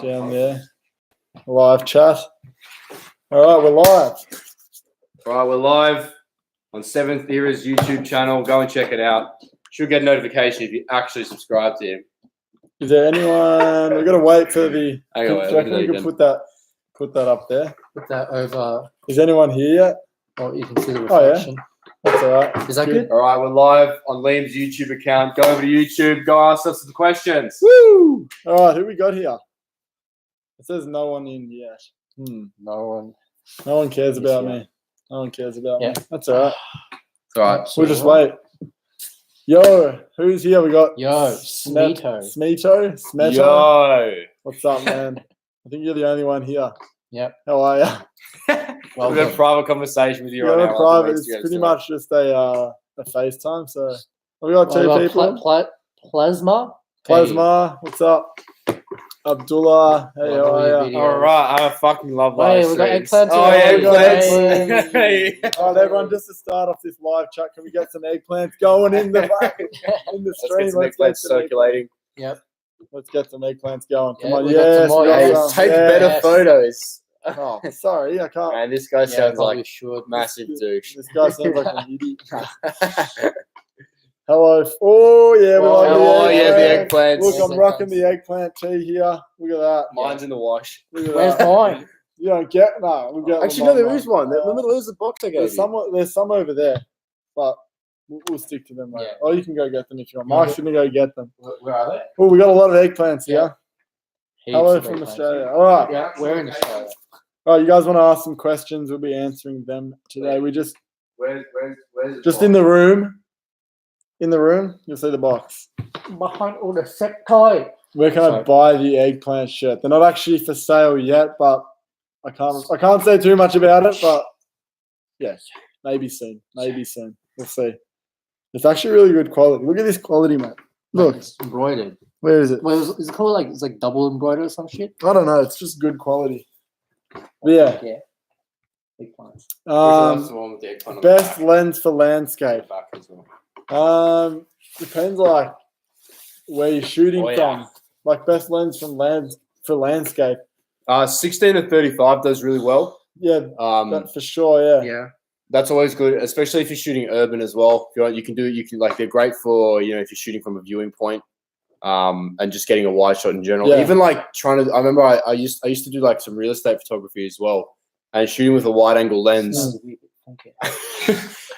down there. Live chat. All right, we're live. Right, we're live on 7th Era's YouTube channel. Go and check it out. Should get a notification if you actually subscribe to him. Is there anyone? We're gonna wait for the. Hang on, Do you reckon we can put that up there? Put that over. Is anyone here yet? Oh, you can see the Oh, yeah. reflection. That's all right. Is that good? All right, we're live on Liam's YouTube account. Go over to YouTube. Go ask us some questions. Woo! All right, who we got here? It says no one in yet. No No one cares about yeah. me. No one cares about Yeah. me. That's all right. All right. We'll just wait. Yo, who's here? We got Yo, Smeeto. Smeeto. Yo. What's up, man? I think you're the only one here. Yep. How are you? We've got a private conversation with you right You're now. private. It's pretty much just a FaceTime. So we got two people. Plasma. Plasma, what's up? Abdullah, hey, how are you? All right, I fucking love Hey, live we got streams. eggplants. Oh, yeah, We got eggplants. Hey. All right, everyone, just to start off this live chat, can we get some eggplants going in the stream? Let's get some eggplants circulating. Yep. Let's get some eggplants going. Come Yeah, on, we got yes. some more. we got Hey, some. take Yeah. better Yes. photos. Oh, sorry, I can't. Man, this guy sounds probably like should. massive douche. This guy sounds like an idiot. Hello. Oh, yeah. We like Oh, yeah, the eggplant. eggplants. Look, I'm rocking the eggplant tea here. Look at that. Mine's in the wash. Look at Where's that. mine? You don't get no. We get Actually, no, there is one. Remember, there's a box I gave There's you. there's some over there, but we'll stick to them later. Yeah. Or you can go get them if you want. Mark's gonna go get them. Where are they? Oh, we got a lot of eggplants here. Heaps Hello of from eggplants. Australia. All right. Yeah, we're in Australia. All right, you guys want to ask some questions? We'll be answering them today. We just Where's just in the room. In the room, you'll see the box. Behind all the sectoid. Where can I buy the eggplant shirt? They're not actually for sale yet, but I can't say too much about it. But yeah, maybe soon. Maybe soon. We'll see. It's actually really good quality. Look at this quality, mate. Look, It's embroidered. where is it? Wait, is it called like it's like double embroidered or some shit? I don't know. It's just good quality. But yeah. Yeah. Eggplants. Best lens for landscape. Depends like where you're shooting from. Like best lens for landscape. 16 to 35 does really well. Yeah, that for sure. Yeah. Yeah. That's always good, especially if you're shooting urban as well. If you can do it. You can like they're great for if you're shooting from a viewing point, and just getting a wide shot in general. Yeah. Even like trying to. I remember I used to do like some real estate photography as well, and shooting with a wide angle lens.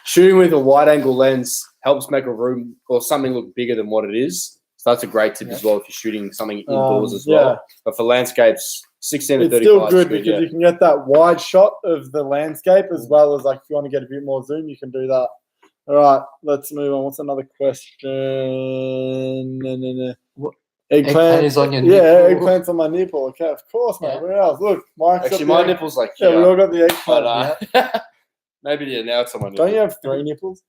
Shooting with a wide angle lens helps make a room or something look bigger than what it is. So that's a great tip as well if you're shooting something indoors as well. But for landscapes, 16 to 35 it's still good is because you can get that wide shot of the landscape as well as like if you want to get a bit more zoom, you can do that. All right, let's move on. What's another question? What? Eggplant is on your Yeah, nipple. eggplant's on my nipple. Okay, of course, mate. Yeah. Where else? Look, Mike's Actually, got my the nipple's like Yeah, here. we all got the eggplant. But maybe now it's on my nipple. Don't you have 3 nipples?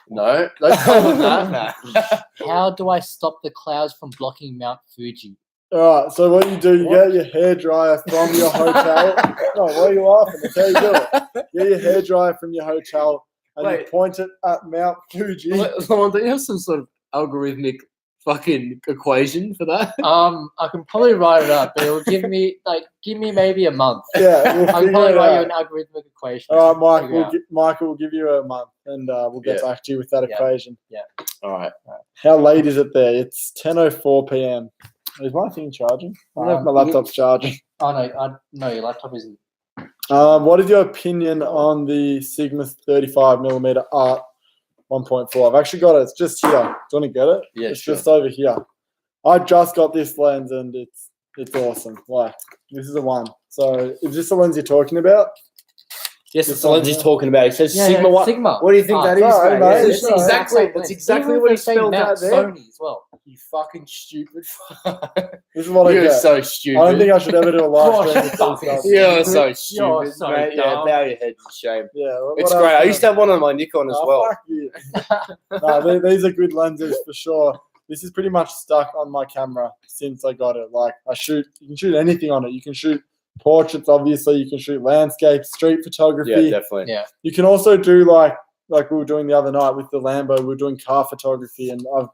No, don't tell them that. Nah. How do I stop the clouds from blocking Mount Fuji? All right, so what you do, you get your hairdryer from your hotel. No, why are you laughing? That's how you do it. Get your hairdryer from your hotel and you point it at Mount Fuji. Lamont, do you have some sort of algorithmic fucking equation for that? I can probably write it up, but it'll give me maybe a month. Yeah, we'll I can figure probably it write you out. an algorithmic equation. All right, Figure it out. Michael will give you a month and we'll get back to you with that equation. All right. How late is it there? It's 10:04 p.m. Is my thing charging? I don't know if my laptop's charging. Oh no, your laptop isn't. What is your opinion on the Sigma 35mm Art 1.4? I've actually got it. It's just here. Do you want to get it? Yeah, it's sure. just over here. I just got this lens and it's awesome. Like this is the one. So is this the lens you're talking about? Yes, This it's the one lens he's here? talking about. He says Yeah, Sigma. yeah, What? Sigma. What do you think that is, sorry, mate? mate. That's exactly what he spelled out there. Sony as well. You fucking stupid. This is what I You're get. so stupid. I don't think I should ever do a live stream with Gosh, these guys. You're so You're stupid, so mate. Yeah, dumb. bow your head in shame. Yeah, It's great. I used to have one on my Nikon as well. Fuck you. No, these are good lenses for sure. This is pretty much stuck on my camera since I got it. Like you can shoot anything on it. You can shoot portraits, obviously. You can shoot landscapes, street photography. Yeah, definitely. Yeah. You can also do like we were doing the other night with the Lambo. We were doing car photography, and I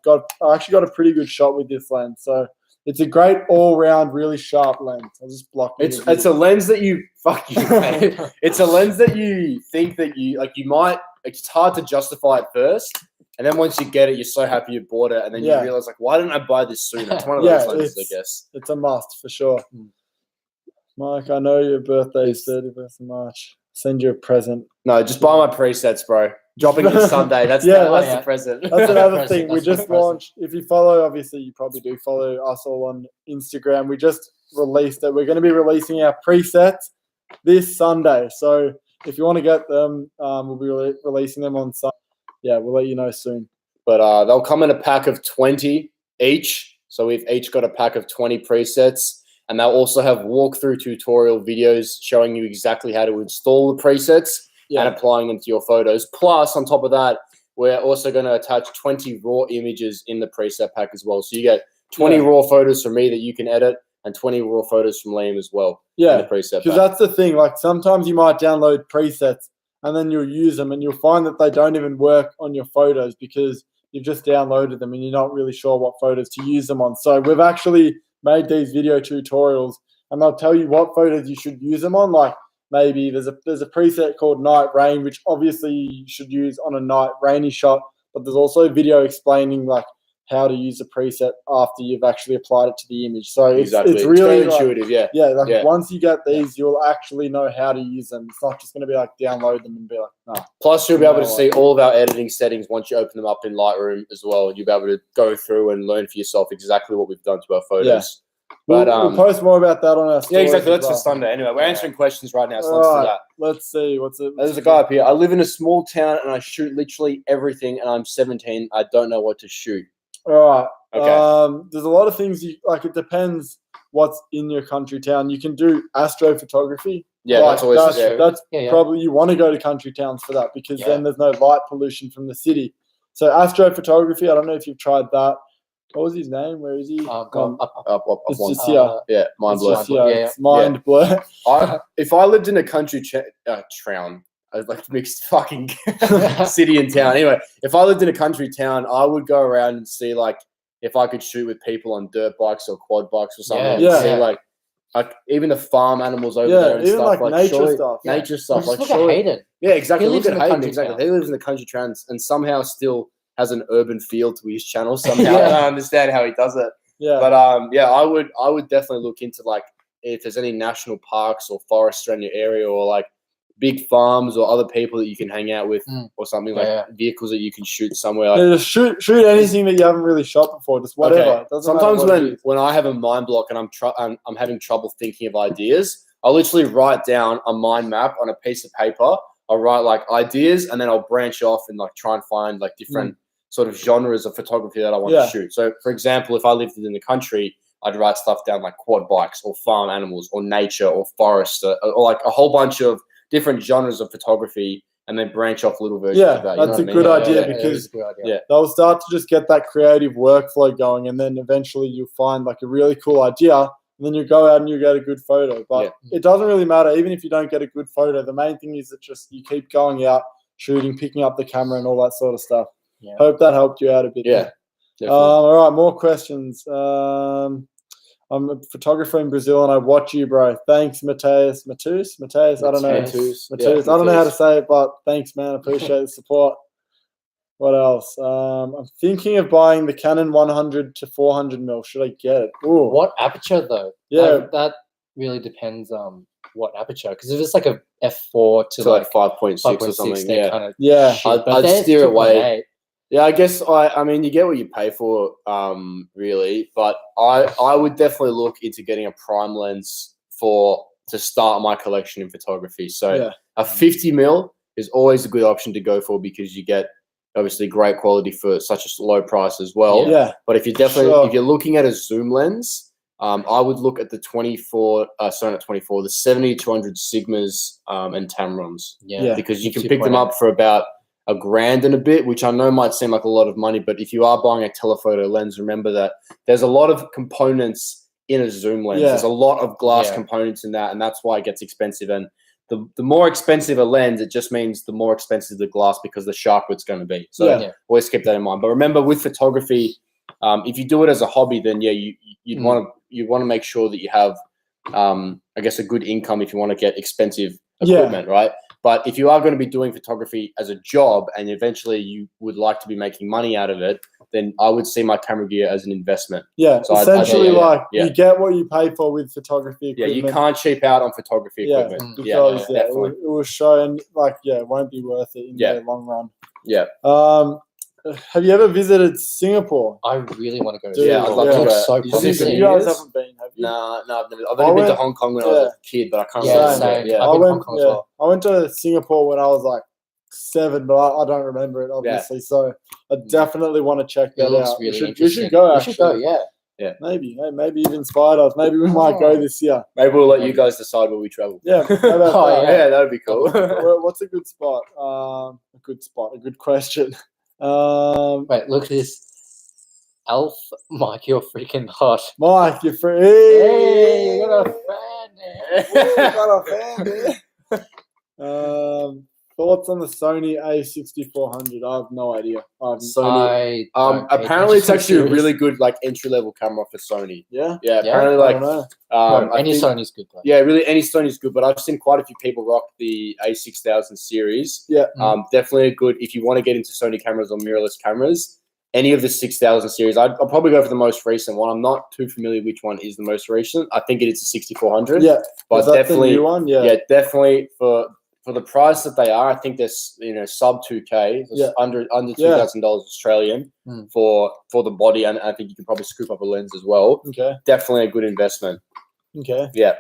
actually got a pretty good shot with this lens. So It's a great all-round, really sharp lens. I'll just block it. It's a lens that you fuck you. Man. It's a lens that you think that you like. You might. It's hard to justify at first, and then once you get it, you're so happy you bought it, and then you realize like, why didn't I buy this sooner? It's one of those lenses, I guess. It's a must for sure. Mike, I know your birthday is 31st of March. Send you a present. No, just buy my presets, bro. Dropping this Sunday. That's the present. That's another thing. We just launched. If you follow, obviously you probably do follow us all on Instagram. We just released it. We're going to be releasing our presets this Sunday. So if you want to get them, we'll be releasing them on Sunday. Yeah, we'll let you know soon. But they'll come in a pack of 20 each. So we've each got a pack of 20 presets. And they'll also have walkthrough tutorial videos showing you exactly how to install the presets and applying them to your photos. Plus, on top of that, we're also going to attach 20 raw images in the preset pack as well. So you get 20 raw photos from me that you can edit and 20 raw photos from Liam as well. Yeah, in the preset because that's the thing. Like sometimes you might download presets and then you'll use them and you'll find that they don't even work on your photos because you've just downloaded them and you're not really sure what photos to use them on. So we've actually made these video tutorials and they'll tell you what photos you should use them on. Like maybe there's a preset called night rain, which obviously you should use on a night rainy shot, but there's also a video explaining like how to use the preset after you've actually applied it to the image. So it's really intuitive, once you get these, you'll actually know how to use them. It's not just going to be like download them and be like, no. Plus, you'll be able to see all of our editing settings once you open them up in Lightroom as well. You'll be able to go through and learn for yourself exactly what we've done to our photos. Yeah. But we'll post more about that on our stories. Yeah, exactly. That's for Sunday. Anyway, we're answering questions right now, so let's do that. Let's see. There's a guy up here. I live in a small town and I shoot literally everything and I'm 17. I don't know what to shoot. All right. Okay. There's a lot of things it depends what's in your country town. You can do astrophotography. Yeah, that's probably you want to go to country towns for that because then there's no light pollution from the city. So astrophotography, I don't know if you've tried that. What was his name? Where is he? Up. It's just here. Yeah, mind blur. It's mind blur. If I lived in a country town, I like mixed fucking city and town. Anyway, if I lived in a country town, I would go around and see like if I could shoot with people on dirt bikes or quad bikes or something. Yeah. See like even the farm animals over there and even stuff. like nature stuff. Nature stuff. Just look at Hayden. Yeah, exactly. He lives Look in at a Hayden. country Exactly. town. He lives in the country towns and somehow still has an urban feel to his channel somehow. I don't understand how he does it. Yeah. But I would definitely look into like if there's any national parks or forests around your area or like big farms or other people that you can hang out with or something like vehicles that you can shoot somewhere. Like, just shoot anything that you haven't really shot before, just whatever. Okay. Sometimes when I have a mind block and I'm having trouble thinking of ideas, I'll literally write down a mind map on a piece of paper. I'll write like ideas and then I'll branch off and like try and find like different sort of genres of photography that I want to shoot. So for example, if I lived in the country, I'd write stuff down like quad bikes or farm animals or nature or forest or like a whole bunch of different genres of photography and then branch off little versions of that. That's a good idea because they'll start to just get that creative workflow going and then eventually you'll find like a really cool idea and then you go out and you get a good photo. But it doesn't really matter. Even if you don't get a good photo, the main thing is that just you keep going out, shooting, picking up the camera and all that sort of stuff. Yeah. Hope that helped you out a bit. Yeah. All right, more questions. I'm a photographer in Brazil and I watch you, bro. Thanks, Mateus. I don't know. Mateus. I don't know how to say it, but thanks, man. I appreciate the support. What else? I'm thinking of buying the Canon 100 to 400 mil. Should I get it? Ooh. What aperture though? Yeah, that really depends on what aperture. Because if it's like a f4 to like 5.6 or something, I'd steer away. Yeah, I guess I mean you get what you pay for, really. But I would definitely look into getting a prime lens to start my collection in photography. So a 50 mil is always a good option to go for because you get obviously great quality for such a low price as well. Yeah. But if you're looking at a zoom lens, I would look at the 70-200 Sigmas and Tamrons. Yeah. Because you can pick them up for about $1,000 and a bit, which I know might seem like a lot of money, but if you are buying a telephoto lens, remember that there's a lot of components in a zoom lens. There's a lot of glass components in that, and that's why it gets expensive. And the more expensive a lens, it just means the more expensive the glass because the sharper it's going to be. So always keep that in mind. But remember, with photography, If you do it as a hobby, then yeah, you'd want to make sure that you have, I guess, a good income if you want to get expensive equipment, right? But if you are going to be doing photography as a job and eventually you would like to be making money out of it, then I would see my camera gear as an investment. Yeah, so essentially, you get what you pay for with photography equipment. Yeah, you can't cheap out on photography equipment. Because it will show and it won't be worth it in the long run. Yeah. Have you ever visited Singapore? I really want to go. Yeah, I'd love to go. So you guys haven't been, have you? No, I've only been to Hong Kong when I was a kid, but I can't remember. Yeah, I've been to Hong Kong as well. I went to Singapore when I was like 7, but I don't remember it obviously. So I definitely want to check that out. Really we should go. We should go. Yeah. Maybe you've inspired us. Maybe we might go this year. Maybe we'll let you guys decide where we travel. Yeah. How about that? Yeah, that would be cool. What's a good spot? A good question. Wait, look at this. Alf, Mike, you're freaking hot. Mike, you're free. Hey, you got a fan there. You got a fan there. Thoughts on the Sony A6400? I have no idea. Sony. Apparently, it's actually a really good entry level camera for Sony. Yeah. Yeah. Apparently, any Sony's good. Though. Yeah, really, any Sony's good. But I've seen quite a few people rock the A6000 series. Yeah. Definitely a good if you want to get into Sony cameras or mirrorless cameras. Any of the 6000 series, I'll probably go for the most recent one. I'm not too familiar which one is the most recent. I think it is the 6400. Yeah. But is that definitely the new one? Yeah, definitely for the price that they are, I think they're sub 2K, under $2,000 Australian for the body, and I think you can probably scoop up a lens as well. Okay, definitely a good investment. Okay, yeah.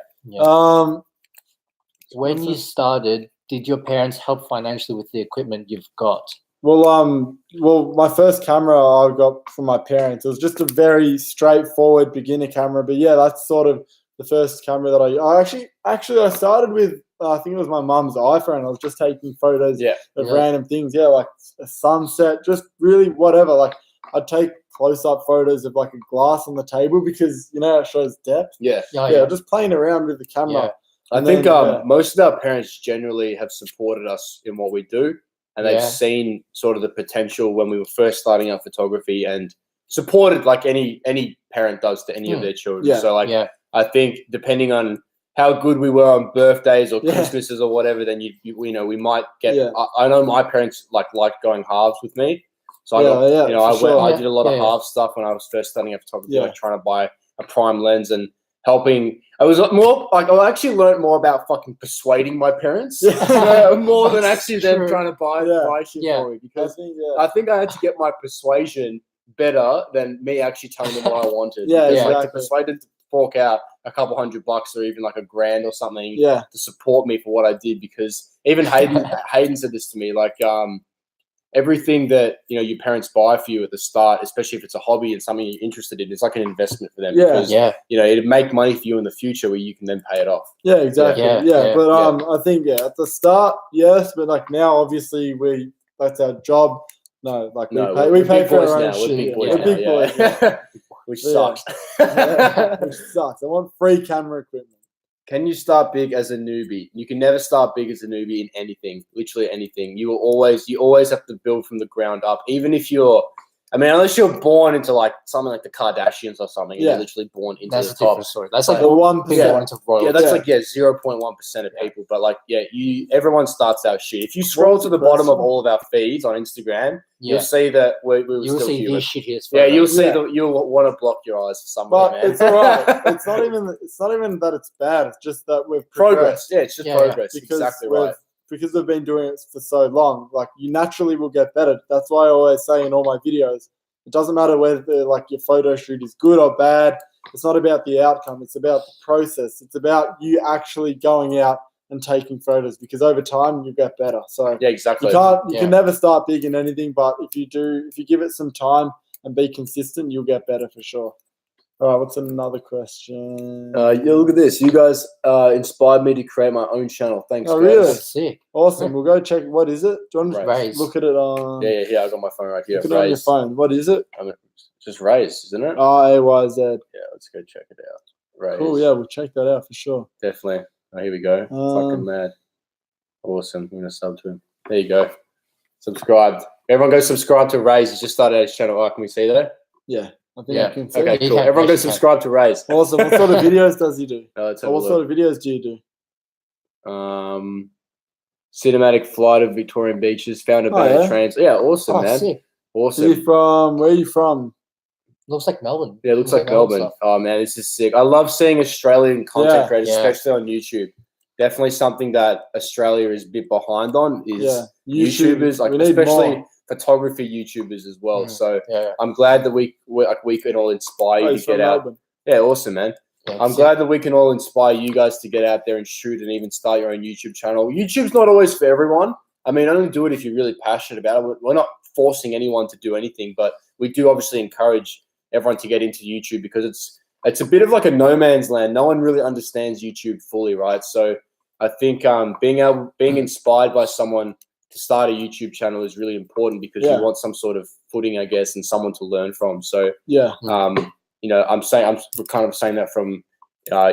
When you started, did your parents help financially with the equipment you've got? Well, my first camera I got from my parents. It was just a very straightforward beginner camera, but yeah, that's sort of the first camera that I actually I started with. I think it was my mum's iPhone. I was just taking photos of random things. Yeah, like a sunset, just really whatever. Like I'd take close-up photos of like a glass on the table because it shows depth. Yeah. Just playing around with the camera. I think most of our parents generally have supported us in what we do, and they've seen sort of the potential when we were first starting our photography and supported like any parent does to any of their children. Yeah. So I think depending on how good we were on birthdays or Christmases or whatever, then we might get. Yeah. I know my parents like going halves with me, so I did a lot of half stuff when I was first starting out photography, like trying to buy a prime lens and helping. I was more like I actually learned more about fucking persuading my parents more than actually them trying to buy shit for me, because I think I had to get my persuasion better than me actually telling them what I wanted. Like to persuade them to fork out a couple $100 or even like $1,000 or something to support me for what I did, because even Hayden said this to me, like everything that your parents buy for you at the start, especially if it's a hobby and something you're interested in, it's like an investment for them because it'd make money for you in the future where you can then pay it off. Yeah, exactly. But I think at the start, yes, but like now obviously that's our job. No, like we pay for our own shit. We're big boys. Which sucks. Which sucks. I want free camera equipment. Can you start big as a newbie? You can never start big as a newbie in anything, literally anything. You always have to build from the ground up. Even if unless you're born into like something like the Kardashians or something, you're literally born into the top. Story. That's like the 1% of royalty. Yeah, that's like 0.1% of people. But like everyone starts out shit. If you scroll to the bottom of all of our feeds on Instagram, you'll see that we were you'll still see human. These shit here. You'll see that you'll want to block your eyes for some but man. It's alright. It's not even that it's bad. It's just that we've progressed. Yeah, it's just progress. Because exactly right. Because we've been doing it for so long, like you naturally will get better. That's why I always say in all my videos, it doesn't matter whether like your photo shoot is good or bad. It's not about the outcome. It's about the process. It's about you actually going out and taking photos, because over time you get better. So exactly. You can never start big in anything, but if you give it some time and be consistent, you'll get better for sure. All right, what's another question? Look at this. You guys inspired me to create my own channel. Thanks, guys. Really? That's sick. Awesome. We'll go check. What is it? Do you want to Raise. look at it on? Yeah. I got my phone right here. Look at it on your phone. What is it? Just Raise, isn't it? RAYZ. Yeah, let's go check it out. Raise. Cool. Yeah, we'll check that out for sure. Definitely. Oh, here we go. Fucking mad. Awesome. I'm gonna sub to him. There you go. Subscribed. Everyone go subscribe to Raise. He's just started his channel. Oh, can we see that? Yeah. I think Yeah. I can see. Okay, You cool. can- Everyone go yes, you can. subscribe to Ray's. Awesome. What sort of videos does he do? Let's have Or a what look. sort of videos do you do? Cinematic flight of Victorian beaches, found abandoned yeah? trains. Yeah, awesome, Oh, man. sick. Awesome. Where are you from? Looks like Melbourne. Yeah, it looks like Melbourne. stuff. Oh man, this is sick. I love seeing Australian content Yeah, creators, yeah. especially on YouTube. Definitely something that Australia is a bit behind on is YouTubers, like we need especially more. photography YouTubers as well. Mm. So Yeah. I'm glad that we can all inspire Oh, you he's to get from out. Melbourne. Yeah, awesome, man. Yeah, I'm sick. glad that we can all inspire you guys to get out there and shoot and even start your own YouTube channel. YouTube's not always for everyone. I mean, only do it if you're really passionate about it. We're not forcing anyone to do anything, but we do obviously encourage everyone to get into YouTube because it's a bit of like a no man's land. No one really understands YouTube fully, right? So I think being inspired by someone to start a YouTube channel is really important because you want some sort of footing, I guess, and someone to learn from. So Yeah. I'm kind of saying that from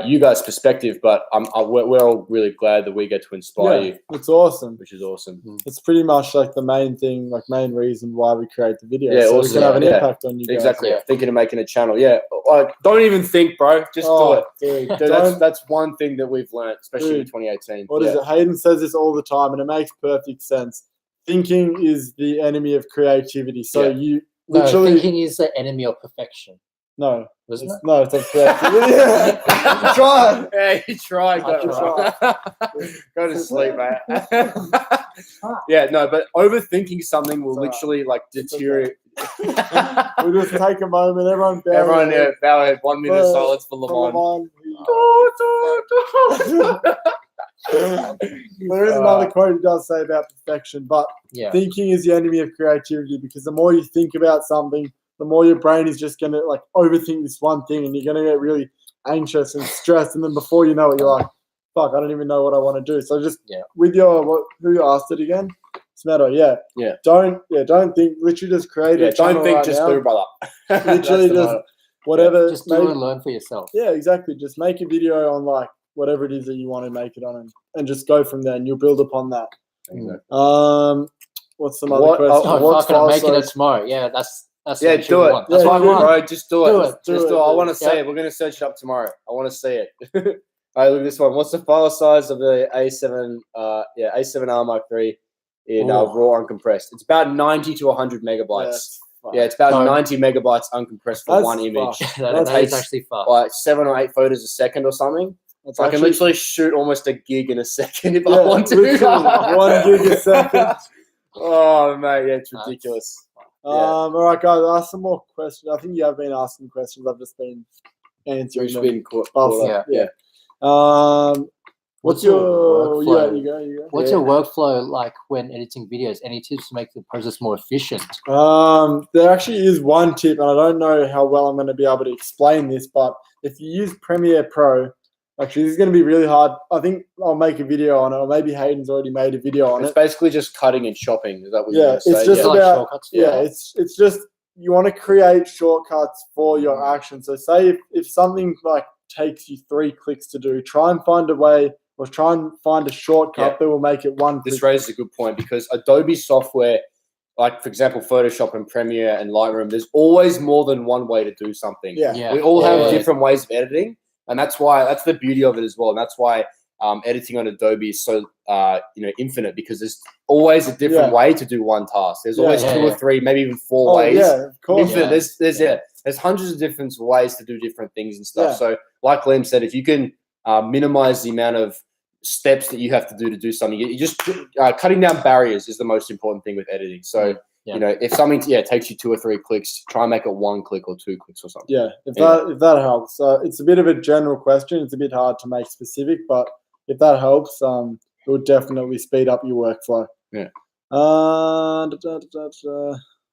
you guys' perspective, but we're all really glad that we get to inspire you, It's awesome. which is awesome. It's pretty much like the main thing, like main reason why we create the video. Yeah, so we awesome. can have an Yeah. impact on you guys. Exactly. Yeah. Thinking of making a channel. Yeah. Like, don't even think, bro. Just do it. Dude, Dude, that's one thing that we've learned, especially in Dude, 2018. What is it? Hayden says this all the time, and it makes perfect sense. Thinking is the enemy of creativity. So you No, literally thinking is the enemy of perfection. no, Wasn't it? no, it's of creativity. You tried. Yeah, you tried. Go to sleep, mate. Yeah, no, but overthinking something will It's literally like deteriorate. We'll just take a moment. Everyone, bow Everyone, your head. bow head. 1 minute of For- silence for for Lamont. Lamont. There is another quote it does say about perfection, but Yeah. thinking is the enemy of creativity because the more you think about something, the more your brain is just gonna like overthink this one thing, and you're gonna get really anxious and stressed, and then before you know it, you're like, "Fuck, I don't even know what I want to do." So just with your who you asked it again, Smedo, Yeah. Don't think. Literally, just create a channel don't think, right just now. do, brother. Literally, That's the just motto. whatever. Just do and learn for yourself. Yeah, exactly. Just make a video on like whatever it is that you want to make it on, and just go from there, and you'll build upon that. Exactly. What's some other question? Oh, What's fuck it, I'm making it size? tomorrow. Yeah, that's Yeah, what do we it. want. That's Yeah, what I do it, want. Bro, just do it. Do it. Just do it. I want to see it. We're going to search it up tomorrow. I want to see it. All right, look at this one. What's the file size of the A7? A7R Mark III in raw uncompressed. It's about 90 to 100 megabytes. Yeah, it's about So- 90 megabytes uncompressed for That's one image. fast. that takes is actually fast. Like 7 or 8 photos a second or something. That's I can actually- literally shoot almost a gig in a second if I Yeah, want to. literally, 1 gig a second. Oh, mate, yeah, it's ridiculous. All right, guys. Ask some more questions. I think you have been asking questions. I've just been answering We've them. been caught Awesome. up. Yeah. What's What's your your workflow? You go. What's your workflow like when editing videos? Any tips to make the process more efficient? There actually is one tip, and I don't know how well I'm going to be able to explain this, but if you use Premiere Pro, actually, this is going to be really hard. I think I'll make a video on it, or maybe Hayden's already made a video on It's it. basically just cutting and chopping. Is that what you're Yeah, going to say? it's just Yeah, like about shortcuts. it's just you want to create shortcuts for your action. So say if something like takes you 3 clicks to do, try and find a way or try and find a shortcut that will make it 1 click. This raises a good point because Adobe software, like for example, Photoshop and Premiere and Lightroom, there's always more than one way to do something. Yeah. We all have Yeah. different ways of editing, and that's the beauty of it as well. And that's why editing on Adobe is so infinite because there's always a different way to do one task. There's always 2 or 3, maybe even 4 ways. Yeah, of course. Infinite. There's hundreds of different ways to do different things and stuff. Yeah. So, like Liam said, if you can minimize the amount of steps that you have to do something, you just cutting down barriers is the most important thing with editing. So, if something takes you 2 or 3 clicks, try and make it 1 click or 2 clicks or something. Yeah, if that helps. It's a bit of a general question. It's a bit hard to make specific, but if that helps, it will definitely speed up your workflow. Yeah.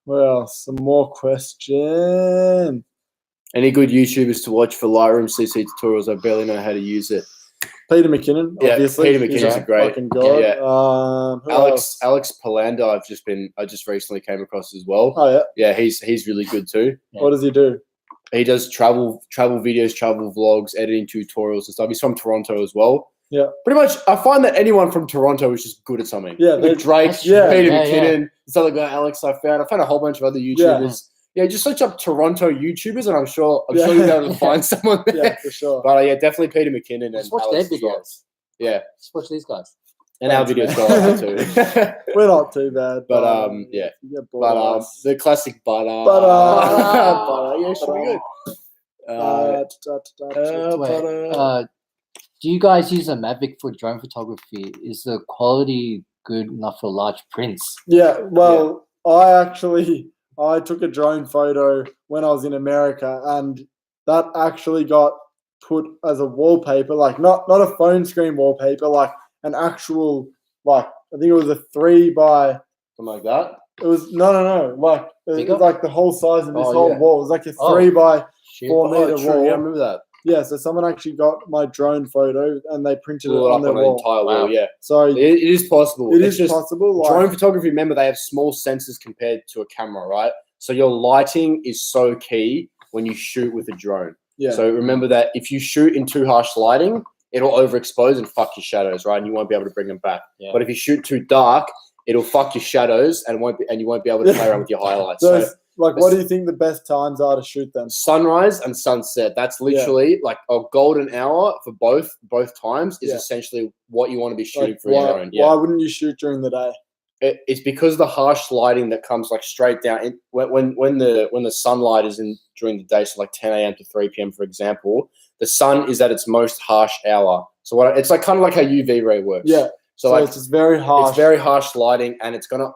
Well, some more question. Any good YouTubers to watch for Lightroom CC tutorials? I barely know how to use it. Peter McKinnon, Yeah, obviously. Peter McKinnon's a great. fucking god. Yeah. Who else? Alex Palanda, I just recently came across as well. Oh yeah. Yeah, he's really good too. Yeah. What does he do? He does travel videos, travel vlogs, editing tutorials and stuff. He's from Toronto as well. Yeah. Pretty much, I find that anyone from Toronto is just good at something. Yeah, Like Drake, yeah, Peter yeah, McKinnon, this other guy, Alex, I found a whole bunch of other YouTubers Yeah, just search up Toronto YouTubers, and I'm sure you'll be able to find someone there. Yeah, for sure. But yeah, definitely Peter McKinnon and Just watch Alex their as well. videos. Yeah, Just watch these guys. and our videos go up too. We're not too bad. But yeah. you get bored of But us. the classic butter. Butter. Yeah, should be good. Wait, do you guys use a Mavic for drone photography? Is the quality good enough for large prints? Yeah, well, I took a drone photo when I was in America, and that actually got put as a wallpaper, like not a phone screen wallpaper, like an actual, like I think it was a 3 by something like that. It was no, like it Bigger? was like the whole size of this Oh, whole yeah. wall. It was like a 3 by Shit. 4 meter true. wall. Yeah, I remember that. Yeah, so someone actually got my drone photo and they printed it Blew it on up their on an wall. entire wall. Wow. Yeah, So it is possible. it It's is just possible. Like, drone photography. Remember, they have small sensors compared to a camera, right? So your lighting is so key when you shoot with a drone. yeah, So remember that if you shoot in too harsh lighting, it'll overexpose and fuck your shadows, right? And you won't be able to bring them back. Yeah. But if you shoot too dark, it'll fuck your shadows and you won't be able to play around with your highlights. so So like, what do you think the best times are to shoot them? sunrise and sunset. That's literally like a golden hour for both times is Yeah. essentially what you want to be shooting Like, for your why, drone. Yeah. why wouldn't you shoot during the day? It's because the harsh lighting that comes like straight down when the sunlight is in during the day, so like 10 a.m. to 3 p.m. for example, the sun is at its most harsh hour. So it's like kind of like how UV ray works. Yeah. So So like it's just very harsh. it's very harsh lighting, and it's gonna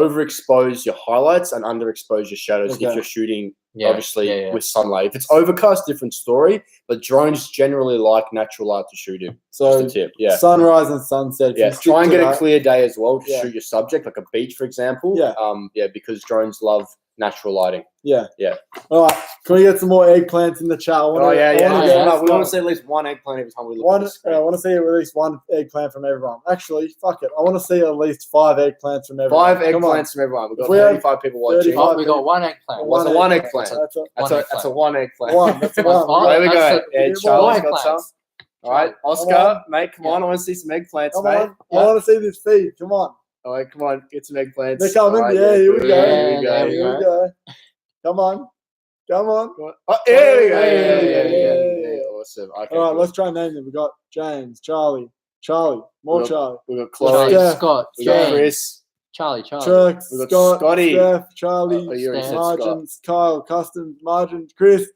overexpose your highlights and underexpose your shadows Okay. if you're shooting Yeah, obviously yeah. with sunlight. If it's overcast, different story. But drones generally like natural light to shoot in. So Just a tip. Yeah. sunrise and sunset. if you Yeah, stick try and to get a that- clear day as well to Yeah. shoot your subject, like a beach, for example. Yeah. Yeah, because drones love natural lighting. Yeah. Yeah. All right. Can we get some more eggplants in the chat? I wanna, I wanna yeah. get We want to some- see at least one eggplant every time we look One, at the screen. I want to see at least one eggplant from everyone. Actually, fuck it. I want to see at least 5 eggplants from everyone. 5 Come on. eggplants from everyone. We've got If we have 35 people watching. 35 Oh, we got one eggplant. What's a one eggplant? That's a, That's a one eggplant. one. That's a That's one. fine. There we go. That's Yeah, more Charlie's got eggplants. some. All right, Oscar, on. mate, come on. I want to see some eggplants, Come mate. on. I want to see this feed. Come on. All right, come on, get some eggplants. They're coming. All right, Yeah, here we good. go. Here we go. There we Here we go. Come on. Come on. Oh, there we go. Yeah. Awesome. Okay, All right, good. let's try and name them. We got James, Charlie, more Look. Charlie, We got Charlie, Chloe. Steph, Scott, We got James, Chris. Charlie. Chuck, We got Scott, Scotty. Steph, Charlie, Oh, you already said Margins, Kyle, Custom, Margins, Chris.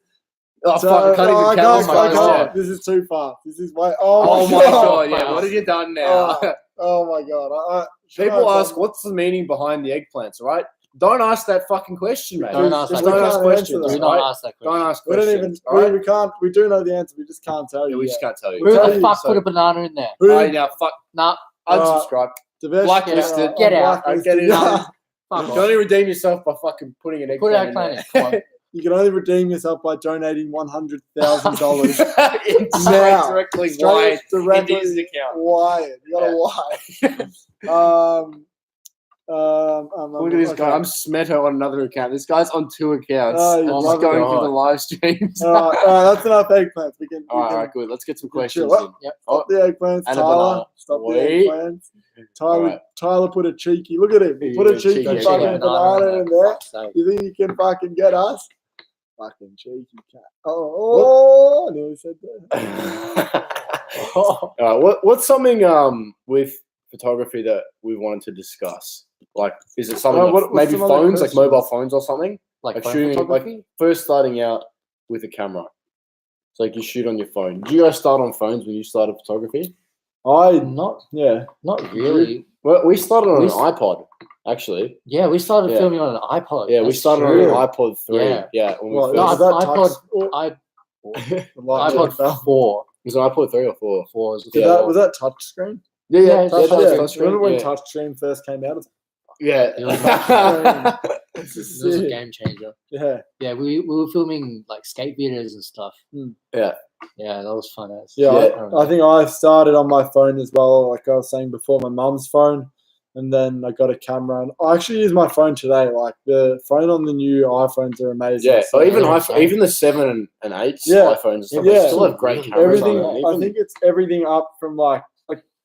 Oh, So- fuck, I can't oh, even I count. can't- I God. can't. This is too far. This is way. Oh my god, yeah. Wow. What have you done now? Oh my god. People ask, what's the meaning behind the eggplants, right? Don't ask that fucking question, mate. Don't ask Just that don't ask question. questions, Do not right? ask that Don't question. ask We don't questions, even. all right? We can't. We do know the answer. We just can't tell Yeah, you. we yet. just can't tell you. We'll Who tell the you, fuck so- put a banana in there? Who? Alright, now fuck. Nah, Unsubscribe. Devesh, Blacklisted. Get out. blacklisted. Get out. fuck You off. can only redeem yourself by fucking putting an Put eggplant eggplant in. in Come there. You can only redeem yourself by donating $100,000. Straight directly wired directly into his account. wired. You got to wire. Look at this guy. I'm Smeto on another account. This guy's on 2 accounts. Oh, I'm you just love going God. through the live streams. All right, that's enough eggplants. We can. All we can right, good. Let's get some chill. questions What? in. Yep. Stop the eggplants, And a Tyler. banana. Stop the Wait. eggplants. All right. Tyler put a cheeky. Look at him. He He put a put a cheeky cheeky fucking eggplant. banana in there. Fuck's sake. You think you can fucking get us? Fucking cheeky cat. Oh, I nearly said that. Oh, All right, what's something with photography that we wanted to discuss? Like, is it something What's maybe some other phones, like questions? mobile phones or something? like Like phone shooting, photography? like first starting out with a camera. So like you shoot on your phone. Did you guys start on phones when you started photography? Not Yeah. really. Well, we started on We an s- iPod, actually. Yeah, we started Yeah. filming on an iPod. Yeah, we That's started true. on an iPod 3. Yeah. Yeah, when we Well, first, No, is that iPod- touch? Or, I- like, iPod 4. it was an iPod 3 or 4. 4 is Did Yeah. that, was that touch screen? Yeah, Yeah, yeah, touch Yeah. screen, Remember when yeah. touch screen first came out? Yeah. It was This It is was a sick. game changer. Yeah. Yeah, we were filming like skate videos and stuff. Yeah. Yeah, that was fun as. Yeah, Yeah. I think I started on my phone as well, like I was saying before, my mum's phone, and then I got a camera. And I actually use my phone today. Like the phone on the new iPhones are amazing. Yeah, So or even Yeah. iPhone, even the 7 and 8 Yeah. iPhones and stuff, Yeah. they still have great Really cameras everything. on them. I Even- think it's everything up from like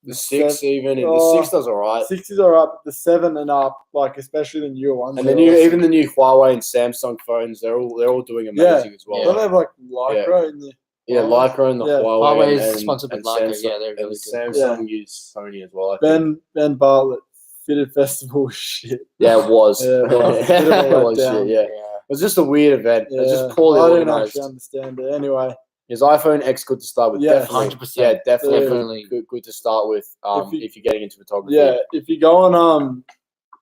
The 6 even, the Oh, 6 does alright. 6 is alright, but the 7 and up, like especially the newer ones. And the they're new, awesome. even the new Huawei and Samsung phones, they're all doing amazing as well. Don't they have like Lycra in the Lycra and the Yeah. Huawei Huawei is and sponsored and with Lycra. Samsung, Yeah, they're and really good. Samsung use Sony as well. I think. Ben Bartlett Fitted Festival shit. Yeah, it was. Yeah, that was a bit of a It was letdown. shit, yeah. It was just a weird event. It was just poorly I didn't organized. actually understand it. Anyway, Is iPhone X good to start with? Yes. Definitely. 100%. Yeah, definitely, Definitely. good to start with. If you're getting into photography. yeah, if you go on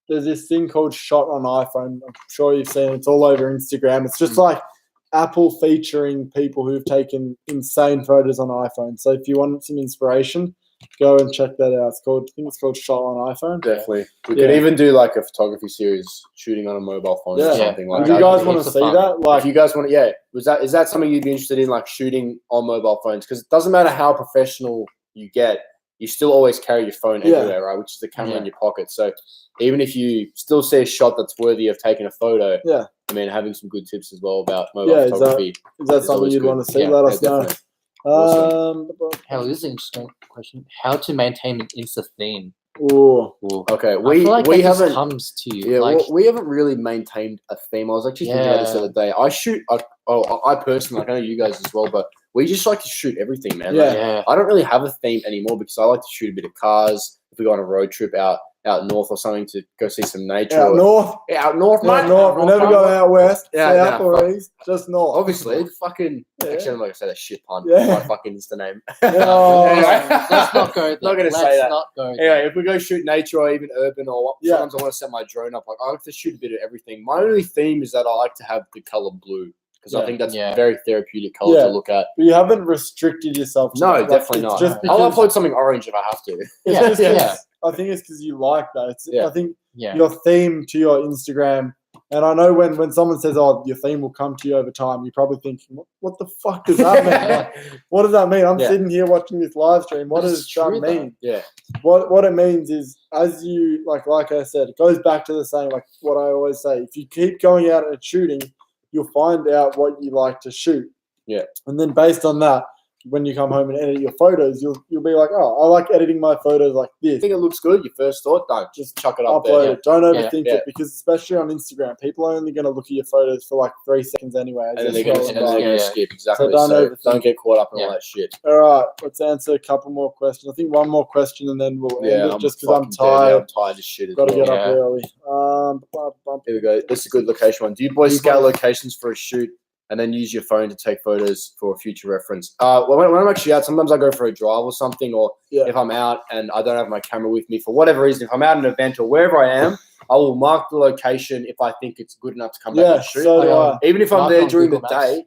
there's this thing called Shot on iPhone. I'm sure you've seen it. It's all over Instagram. It's just like Apple featuring people who've taken insane photos on iPhone. So if you want some inspiration, go and check that out. I think it's called Shot on iPhone. Definitely. We could even do like a photography series shooting on a mobile phone or something like Do that. you guys want to It's see fun. that? Like, If you guys want to, is that something you'd be interested in, like shooting on mobile phones? Because it doesn't matter how professional you get, you still always carry your phone everywhere, right? Which is the camera in your pocket. So even if you still see a shot that's worthy of taking a photo, I mean, having some good tips as well about mobile photography. is that something always you'd good. want to see? Yeah, Let us know. definitely. Awesome. Hell, this is an interesting question. How to maintain an Insta theme? Ooh. Okay, I feel like we that just haven't comes to you. Yeah, like, we haven't really maintained a theme. I was actually thinking about this the other day. I personally, like, I know you guys as well, but we just like to shoot everything, man. Yeah. Like, yeah. I don't really have a theme anymore because I like to shoot a bit of cars. If we go on a road trip out north or something to go see some nature. Out north. Yeah, out north, Out mate. north. We never go out west. Yeah, South or east. Just north. Obviously, fucking. Yeah. Actually, I'm not gonna say that shit pun. Yeah. My fucking Insta name. Oh. Let's not go there. Not gonna Let's say that. not go there. Anyway, if we go shoot nature or even urban or what, sometimes I want to set my drone up. Like I like to shoot a bit of everything. My only theme is that I like to have the color blue because I think that's a very therapeutic color to look at. But you haven't restricted yourself to No, that. Like, definitely it's not. Just I'll because, upload something orange if I have to. I think it's because you like that. I think Yeah. your theme to your Instagram, and I know when someone says, "Oh, your theme will come to you over time," you're probably thinking, "What the fuck does that mean? Like, what does that mean?" I'm sitting here watching this live stream. What But does it's that true, mean? Yeah. What it means is, as you like I said, it goes back to the same like what I always say. If you keep going out and shooting, you'll find out what you like to shoot. Yeah. And then based on that, when you come home and edit your photos, you'll be like, "Oh, I like editing my photos like You this." think it looks good? Your first thought? No, just chuck it up Upload there. it. Don't overthink Yeah. it because especially on Instagram, people are only going to look at your photos for like 3 seconds anyway. And then they're going to skip. Exactly. So don't don't get caught up in all that shit. All right, let's answer a couple more questions. I think one more question and then we'll end it just because I'm fucking tired. I'm tired as shit as Got to well. get up early. Here we go. This is a good location one. Do you boys scout locations for a shoot and then use your phone to take photos for future reference? When I'm actually out, sometimes I go for a drive or something, or if I'm out and I don't have my camera with me for whatever reason, if I'm out at an event or wherever I am, I will mark the location if I think it's good enough to come back and shoot. So do I. Even if I'm Mark there on during the Google Maps.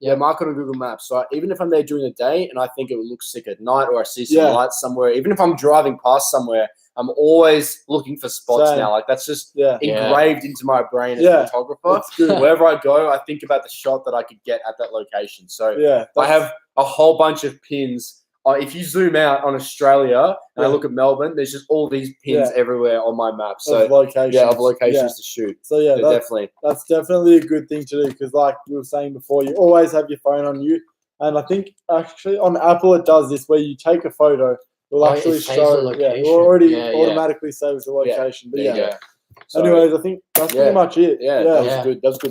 day, mark it on Google Maps. So even if I'm there during the day and I think it would look sick at night or I see some lights somewhere, even if I'm driving past somewhere, I'm always looking for spots now. Like that's just engraved into my brain as a photographer. Wherever I go, I think about the shot that I could get at that location. So I have a whole bunch of pins. If you zoom out on Australia and I look at Melbourne, there's just all these pins everywhere on my map. So of locations, of locations to shoot. So that's definitely a good thing to do because, like we were saying before, you always have your phone on you. And I think actually on Apple it does this where you take a photo, it'll actually show. It already automatically saves the location. But So, anyways, I think that's pretty much it. That was good. That was good.